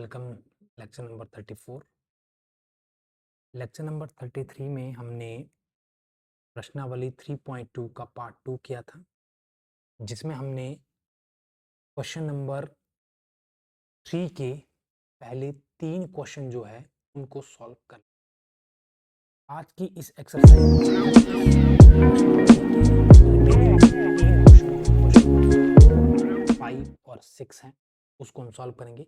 Welcome lecture number 34। Lecture number 33 में हमने प्रश्नावली 3.2 का पार्ट 2 किया था, जिसमें हमने क्वेश्चन नंबर 3 के पहले 3 क्वेश्चन जो है उनको सॉल्व कर। आज की इस एक्सरसाइज में 5 और 6 हैं, उसको हम सॉल्व करेंगे।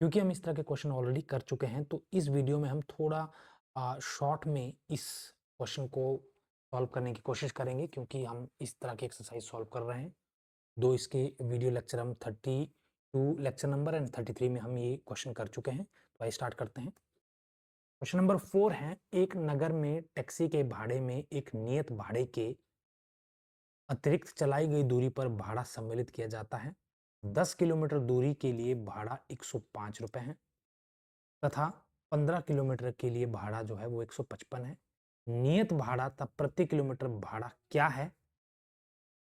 क्योंकि हम इस तरह के क्वेश्चन ऑलरेडी कर चुके हैं, तो इस वीडियो में हम थोड़ा शॉर्ट में इस क्वेश्चन को सॉल्व करने की कोशिश करेंगे, क्योंकि हम इस तरह की एक्सरसाइज सॉल्व कर रहे हैं। दो इसके वीडियो लेक्चर हम 32 लेक्चर नंबर एंड 33 में हम ये क्वेश्चन कर चुके हैं। तो आइए स्टार्ट करते हैं। क्वेश्चन नंबर 4 है, एक नगर में टैक्सी के भाड़े में एक नियत भाड़े के अतिरिक्त चलाई गई दूरी पर भाड़ा सम्मिलित किया जाता है। 10 किलोमीटर दूरी के लिए भाड़ा 105 रुपए है तथा 15 किलोमीटर के लिए भाड़ा जो है वो 155 है। नियत भाड़ा तब प्रति किलोमीटर भाड़ा क्या है?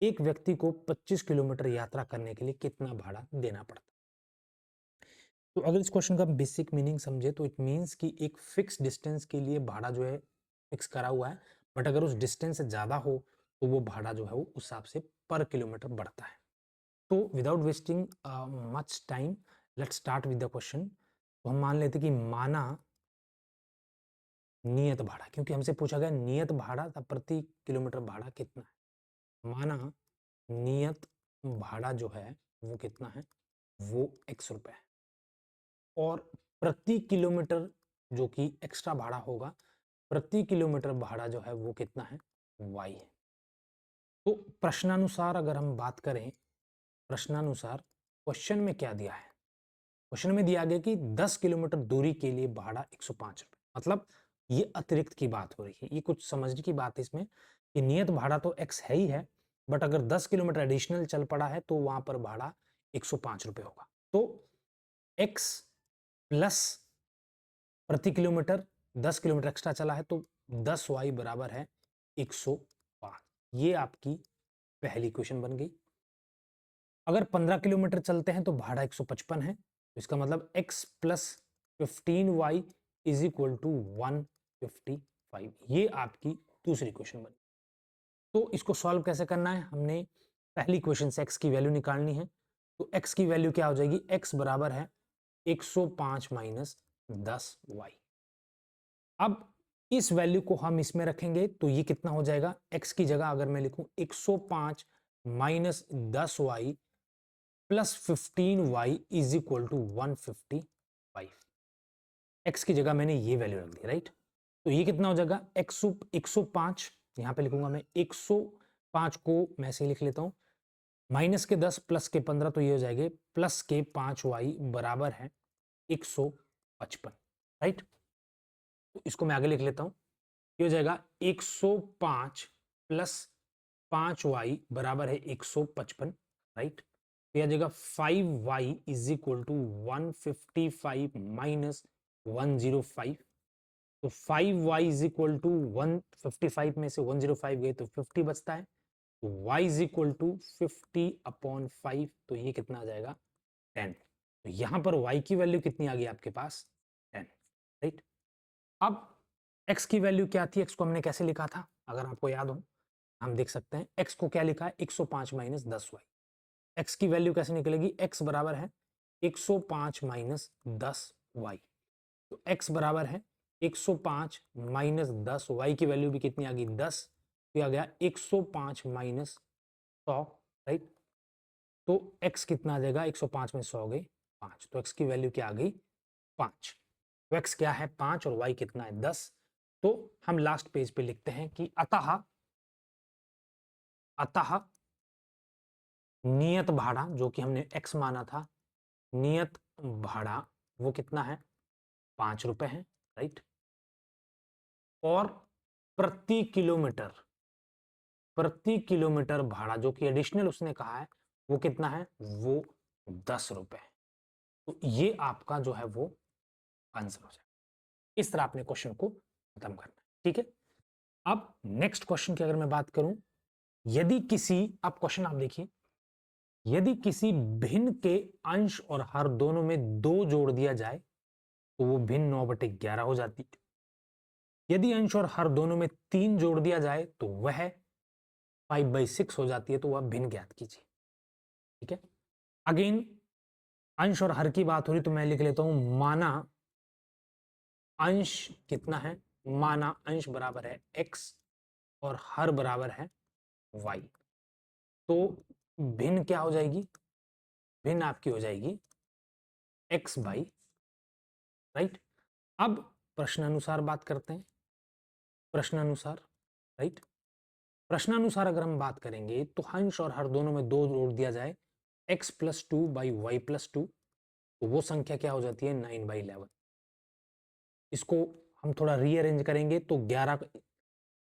एक व्यक्ति को 25 किलोमीटर यात्रा करने के लिए कितना भाड़ा देना पड़ता है? तो अगर इस क्वेश्चन का बेसिक मीनिंग समझे तो इट मींस कि एक फिक्स डिस्टेंस के लिए भाड़ा जो है फिक्स करा हुआ है, बट अगर उस डिस्टेंस से ज्यादा हो तो वो भाड़ा जो है वो उस हिसाब से पर किलोमीटर बढ़ता है। तो without wasting much time let's start with the question. तो हम मान लेते कि माना नियत भाड़ा, क्योंकि हमसे पूछा गया नियत भाड़ा तब प्रति किलोमीटर भाड़ा कितना है। माना नियत भाड़ा जो है वो कितना है, वो x रुपए है और प्रति किलोमीटर जो कि एक्स्ट्रा भाड़ा होगा, प्रति किलोमीटर भाड़ा जो है वो कितना है, y है। तो प्रश्नानुसार अगर हम बात करें, प्रश्नानुसार क्वेश्चन में क्या दिया है? क्वेश्चन में दिया गया कि 10 किलोमीटर दूरी के लिए भाड़ा 105 रुपए, मतलब ये अतिरिक्त की बात हो रही है। ये कुछ समझने की बात है इसमें कि नियत भाड़ा तो x है ही है, बट अगर 10 किलोमीटर एडिशनल चल पड़ा है तो वहां पर भाड़ा 105 रुपए होगा। तो x प्लस प्रति किलोमीटर 10 किलोमीटर एक्स्ट्रा चला है तो 10y बराबर है 105। ये आपकी पहली क्वेश्चन बन गई। अगर 15 किलोमीटर चलते हैं तो भाड़ा 155 है, तो इसका मतलब x plus 15y is equal to 155। ये आपकी दूसरी क्वेश्चन बनी। तो इसको सॉल्व कैसे करना है? हमने पहली क्वेश्चन से x की वैल्यू निकालनी है। तो x की वैल्यू क्या हो जाएगी? x बराबर है 105 माइनस 10y। अब इस वैल्यू को हम इसमें रखेंगे तो ये कितना हो जाएगा? x की जगह अगर मैं लिखूं 105 minus 10y plus 15y is equal to 155। x की जगह मैंने ये वैल्यू रख दी, राइट? तो ये कितना हो जाएगा? 105, यहां पे लिखूंगा मैं 105 को मैं ऐसे लिख लेता हूं, माइनस के 10 प्लस के 15, तो ये हो जाएंगे प्लस के 5y बराबर है 155, राइट? तो इसको मैं आगे लिख लेता हूं, ये हो जाएगा 105 प्लस 5y बराबर है 155, राइट? तो यह आ जाएगा 5y is equal to 155 minus 105। तो 5y इज इक्वल टू 155 में से 105 गए तो 50 बचता है, तो y is equal to 50 upon 5, तो ये कितना आ जाएगा? 10। तो यहां पर y की वैल्यू कितनी आ गई आपके पास? 10, राइट? अब x की वैल्यू क्या थी? x को हमने कैसे लिखा था अगर आपको याद हो? हम देख सकते हैं x को क्या लिखा है? 105 माइनस 10y। x की वैल्यू कैसे निकलेगी? x बराबर है 105 माइनस 10y। तो x बराबर है 105 माइनस 10, y की वैल्यू भी कितनी आ गई? 10। तो आ गया 105 माइनस 100, राइट? तो x कितना आ जाएगा? 105 में 100 गई 5, तो x की वैल्यू क्या आ गई? 5। तो x क्या है? 5 और y कितना है? 10। तो हम लास्ट पेज पे लिखते हैं कि अतः नियत भाड़ा जो कि हमने x माना था, नियत भाड़ा वो कितना है? 5 रुपए है, राइट? और प्रति किलोमीटर भाड़ा जो कि एडिशनल उसने कहा है वो कितना है? वो 10 रुपए है। तो ये आपका जो है वो आंसर हो जाएगा। इस तरह आपने क्वेश्चन को खत्म करना है, ठीक है? अब नेक्स्ट क्वेश्चन की अगर मैं बात करूं, यदि किसी, अब क्वेश्चन आप देखिए, यदि किसी भिन्न के अंश और हर दोनों में 2 जोड़ दिया जाए तो वो भिन्न 9/11 हो जाती है। यदि अंश और हर दोनों में 3 जोड़ दिया जाए तो वह 5/6 हो जाती है, तो वह भिन्न ज्ञात कीजिए। ठीक है, अगेन अंश और हर की बात हो रही तो मैं लिख लेता हूं माना अंश कितना है, माना अंश बराबर है x और हर बराबर है y, तो भिन्न क्या हो जाएगी, भिन्न आपकी हो जाएगी x बाई, राइट। अब प्रश्नानुसार बात करते हैं, प्रश्नानुसार, राइट। प्रश्नानुसार अगर हम बात करेंगे तो अंश और हर दोनों में 2 जोड़ दिया जाए x plus 2 by Y plus 2, तो वो संख्या क्या हो जाती है 9/11। इसको हम थोड़ा रीअरेंज करेंगे तो 11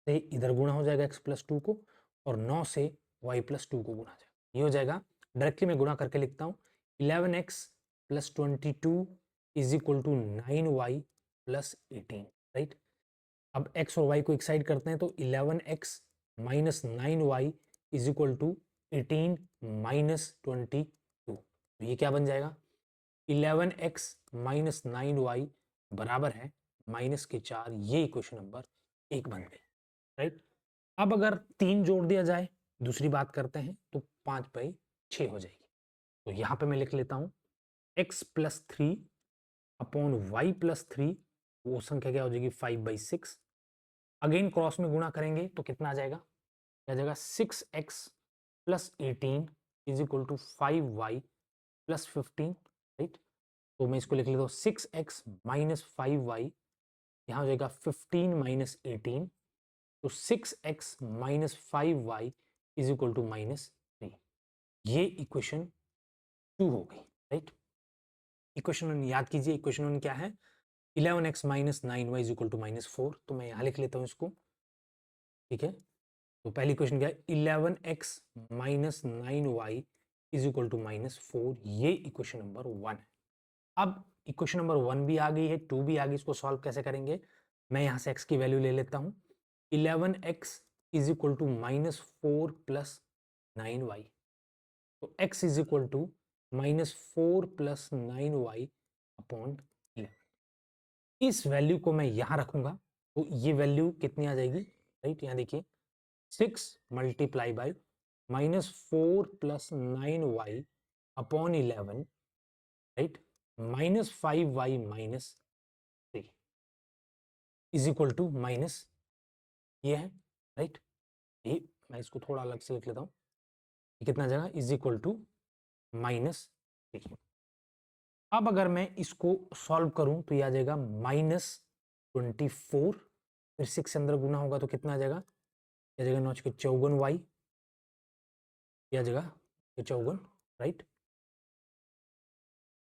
से इधर गुणा हो जाएगा x प्लस 2 को, और 9 से y प्लस 2 को गुणा जाएगा, ये हो जाएगा। डायरेक्टली मैं गुणा करके लिखता हूँ 11x plus 22 is equal to 9y plus 18, right. अब x और y को एक साइड करते हैं तो 11x minus 9y is equal to 18 minus 22, तो ये क्या बन जाएगा 11x माइनस 9y बराबर है माइनस के 4, ये इक्वेशन नंबर 1 बन गई, राइट। अब अगर 3 जोड़ दिया जाए, दूसरी बात करते हैं, तो 5/6 हो जाएगी, तो यहां पे मैं लिख लेता हूं x plus 3 upon Y plus 3, वो संख्या क्या हो जाएगी 5/6। अगेन क्रॉस में गुणा करेंगे तो कितना आ जाएगा, क्या जाएगा 6x plus 18 is equal to 5y plus 15, right. तो मैं इसको लिख लेता हूँ 6x माइनस 5y, यहाँ हो जाएगा 15 माइनस 18, तो 6x minus 5y is equal to minus 3, ये इक्वेशन 2 हो गई, राइट। इक्वेशन 1 याद कीजिए, इक्वेशन 1 क्या है 11x minus 9y is equal to minus 4, तो मैं यहाँ लिख लेता हूँ इसको, ठीक है। तो पहली क्वेश्चन क्या है 11x minus 9y is equal to minus 4, ये इक्वेशन नंबर 1 है। अब इक्वेशन नंबर 1 भी आ गई है, 2 भी आ गई, इसको सॉल्व कैसे करेंगे, मैं यहाँ से x की वैल्यू ले लेता हूँ 11x is equal to minus 4 plus 9y, तो x is equal to minus 4 plus 9y upon 11, इस वैल्यू को मैं यहाँ रखूंगा तो ये वैल्यू कितनी आ जाएगी, राइट। यहाँ देखिए 6 multiply by minus 4 plus 9y upon 11, right, minus 5y minus 3 is equal to minus ये है, राइट। ये मैं इसको थोड़ा अलग से लिख लेता हूँ, कितना आ जाएगा इज इक्वल टू माइनस 3। अब अगर मैं इसको सॉल्व करूं तो ये आ जाएगा -24, फिर 6 से अंदर गुना होगा तो कितना आ जाएगा, आ जाएगा 9 के 54y, आ जाएगा 54, right,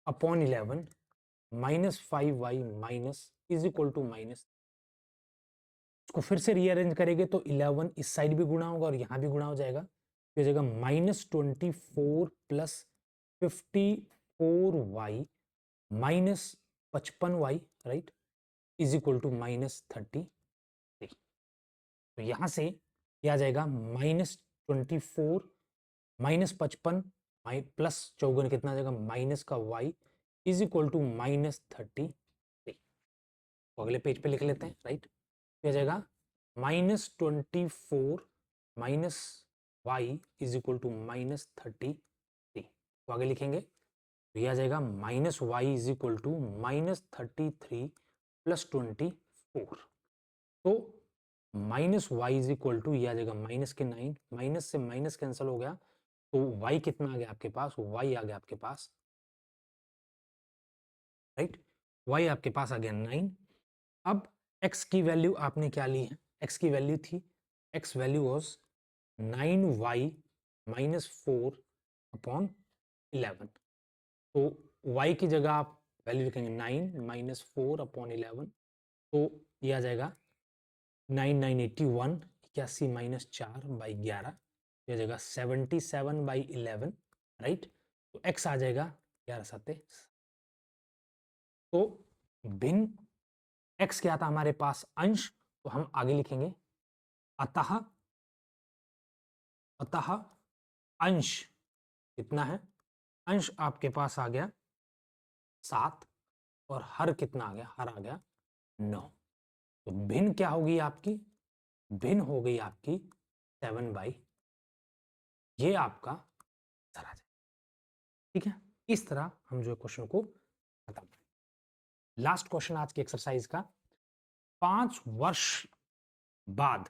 upon 11 minus 5y minus is equal to minus, इसको फिर से रीअरेंज करेंगे तो 11 इस साइड भी गुणा होगा और यहाँ भी गुणा हो जाएगा, तो जाएगा -24 plus 54y minus 55y, right, is equal to -33, तो यहाँ से क्या आ जाएगा -24 माइनस 55 प्लस 54 कितना आ जाएगा माइनस का y इज इक्वल टू -33, तो अगले पेज पे लिख लेते हैं, राइट। क्या जाएगा -24 minus Y is equal to -33, तो आगे लिखेंगे तो यह आ जाएगा -y is equal to -33 plus 24, तो -y इज इक्वल टू यह आ जाएगा माइनस के 9, माइनस से माइनस कैंसिल हो गया, तो y कितना आ गया आपके पास, y आ गया आपके पास, राइट, y आपके पास आ गया 9। अब x की वैल्यू आपने क्या ली है, x की वैल्यू थी, x value was 9y minus 4 upon 11, तो y की जगह आप वैल्यू लिखेंगे 9 माइनस 4 अपॉन 11, तो ये आ जाएगा 9981, 81 माइनस 4 बाई 11, ये आ जाएगा 77 बाई 11, राइट, तो x आ जाएगा 11 7, तो भिन्न x क्या था हमारे पास अंश, तो हम आगे लिखेंगे अतः, अतः अंश कितना है, अंश आपके पास आ गया 7, और हर कितना आ गया, हर आ गया 9। तो भिन्न क्या होगी आपकी, भिन्न हो गई आपकी 7/, ये आपका आंसर आ जाए। ठीक है, इस तरह हम जो क्वेश्चन को खत्म करें। लास्ट क्वेश्चन आज की एक्सरसाइज का, 5 वर्ष बाद,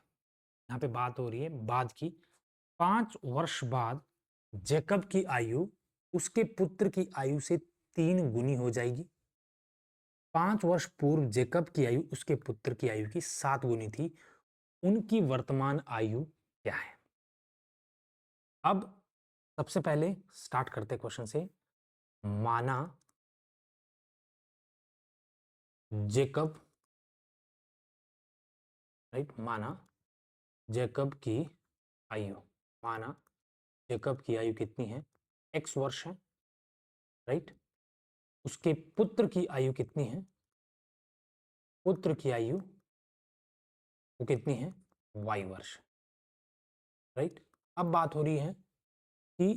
यहां पे बात हो रही है बाद की, 5 वर्ष बाद जैकब की आयु उसके पुत्र की आयु से 3 गुनी हो जाएगी। 5 वर्ष पूर्व जैकब की आयु उसके पुत्र की आयु की 7 गुनी थी, उनकी वर्तमान आयु क्या है। अब सबसे पहले स्टार्ट करते क्वेश्चन से। माना जैकब, राइट, माना जैकब की आयु, माना जैकब की आयु कितनी है, x वर्ष है, राइट। उसके पुत्र की आयु कितनी है, पुत्र की आयु वो कितनी है, y वर्ष, राइट। अब बात हो रही है कि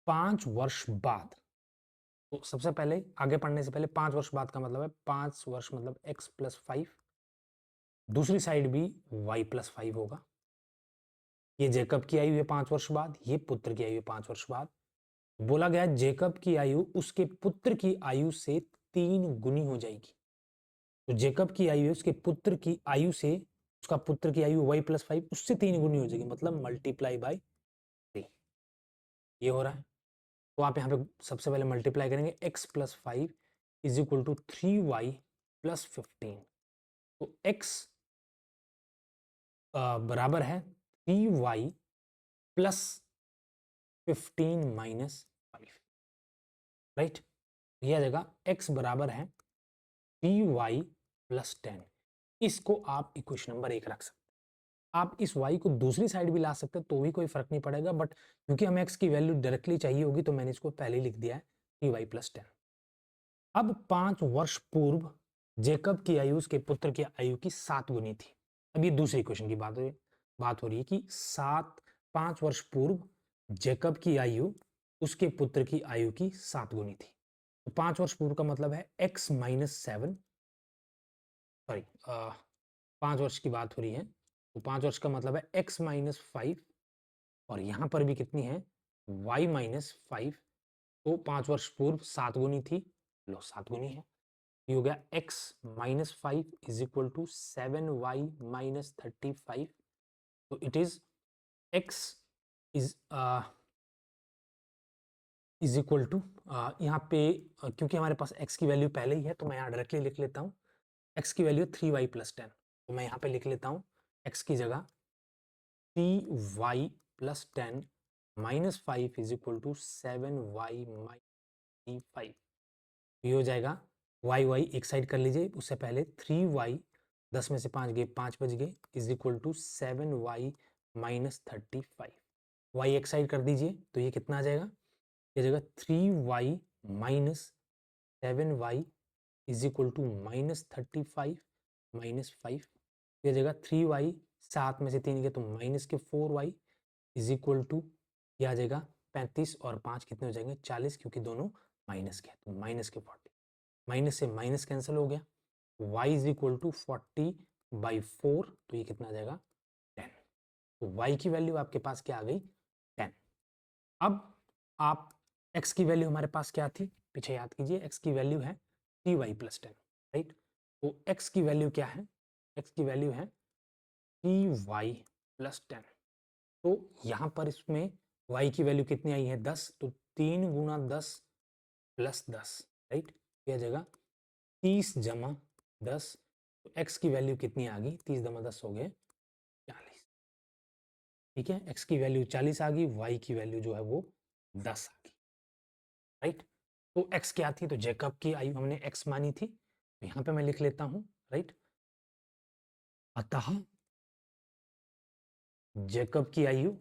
5 वर्ष बाद, तो सबसे पहले आगे पढ़ने से पहले 5 वर्ष बाद का मतलब है 5 वर्ष मतलब x + 5, दूसरी साइड भी y + 5 होगा। ये जैकब की आयु है 5 वर्ष बाद, ये पुत्र की आयु है 5 वर्ष बाद। बोला गया जैकब की आयु उसके पुत्र की आयु से 3 गुनी हो जाएगी। तो जैकब की आयु उसके पुत्र की आयु से, उसका पुत्र की आयु y + 5 उससे 3 गुनी हो जाएगी, मतलब मल्टीप्लाई बाय 3, ये हो रहा है। तो आप यहाँ पे सबसे पहले मल्टीप्लाई करेंगे, x + 5 = 3y + 15। तो x बराबर है 3y + 15 - 5, राइट। यह आ जाएगा x बराबर है 3y + 10। इसको आप इक्वेशन नंबर 1 रख सकते हैं। आप इस y को दूसरी साइड भी ला सकते हैं तो भी कोई फर्क नहीं पड़ेगा, बट क्योंकि हमें x की वैल्यू डायरेक्टली चाहिए होगी तो मैंने इसको पहले ही लिख दिया है 3y + 10। अब 5 वर्ष पूर्व जैकब की आयु उसके पुत्र की आयु की 7 गुनी थी। अब ये दूसरी क्वेश्चन की बात हो रही है कि 5 वर्ष पूर्व जैकब की आयु उसके पुत्र की आयु की 7 गुनी थी। तो 5 वर्ष पूर्व का मतलब है x - 7, सॉरी 5 वर्ष की बात हो रही है, तो 5 वर्ष का मतलब है x - 5, और यहां पर भी कितनी है, y - 5। तो 5 वर्ष पूर्व 7 गुनी थी, लो 7 गुनी है, ये हो गया x - 5 = 7y - 35। तो it is x is equal to, यहाँ पे क्योंकि हमारे पास x की वैल्यू पहले ही है तो मैं यहाँ डायरेक्टली लिख लेता हूँ, x की वैल्यू 3y + 10। तो मैं यहाँ पे लिख लेता हूँ x की जगह 3y + 10 - 5 = 7y - 5। ये हो जाएगा y एक साइड कर लीजिए, उससे पहले 3y 10 में से 5 गए, 5 बच गए, = 7y - 35। y एक साइड कर दीजिए तो ये कितना आ जाएगा, ये जगह 3y - 7y = -35 - 5। ये जगह 3y 7 में से 3 गए तो -4y = क्या आ जाएगा 35, और 5 कितने हो जाएंगे 40, क्योंकि दोनों माइनस के, तो -40, माइनस से माइनस कैंसिल हो गया, y = 40/4, तो ये कितना आ जाएगा 10। तो y की वैल्यू आपके पास क्या आ गई 10। अब आप x की वैल्यू हमारे पास क्या थी, पीछे याद कीजिए, x की वैल्यू है 3y + 10, राइट। तो x की वैल्यू क्या है, x की वैल्यू है 3y + 10। तो यहां पर इसमें y की वैल्यू कितनी आई है 10, तो 3 × 10 + 10, राइट। यह जगह 30 + 10, तो x की वैल्यू कितनी आ गई, 30 × 10 हो गए 40, ठीक है। x की वैल्यू 40 आ गई, y की वैल्यू जो है वो 10 आ गई, राइट। तो x क्या थी, तो जैकब की आयु हमने x मानी थी, तो यहां पे मैं लिख लेता हूं, राइट। अतः जैकब की आयु,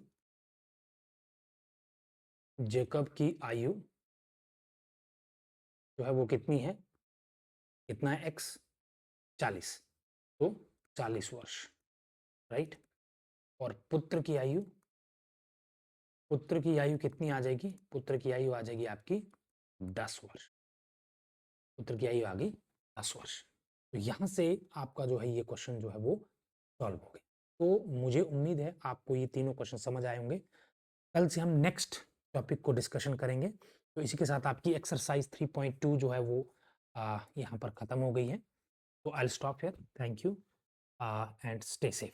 जैकब की आयु जो है वो कितनी है, कितना है x 40, तो 40 वर्ष, राइट। और पुत्र की आयु, पुत्र की आयु कितनी आ जाएगी, पुत्र की आयु आ जाएगी आपकी 10 वर्ष, पुत्र की आयु आ गई 50 वर्ष। तो यहाँ से आपका जो है ये क्वेश्चन जो है वो सॉल्व हो गए। तो मुझे उम्मीद है आपको ये तीनों क्वेश्चन समझ आए होंगे। कल से हम नेक्स्ट टॉपिक को डिस्कशन करेंगे। तो इसी के साथ आपकी एक्सरसाइज 3.2 जो है वो यहाँ पर ख़त्म हो गई है। तो I will stop here. Thank you and stay safe.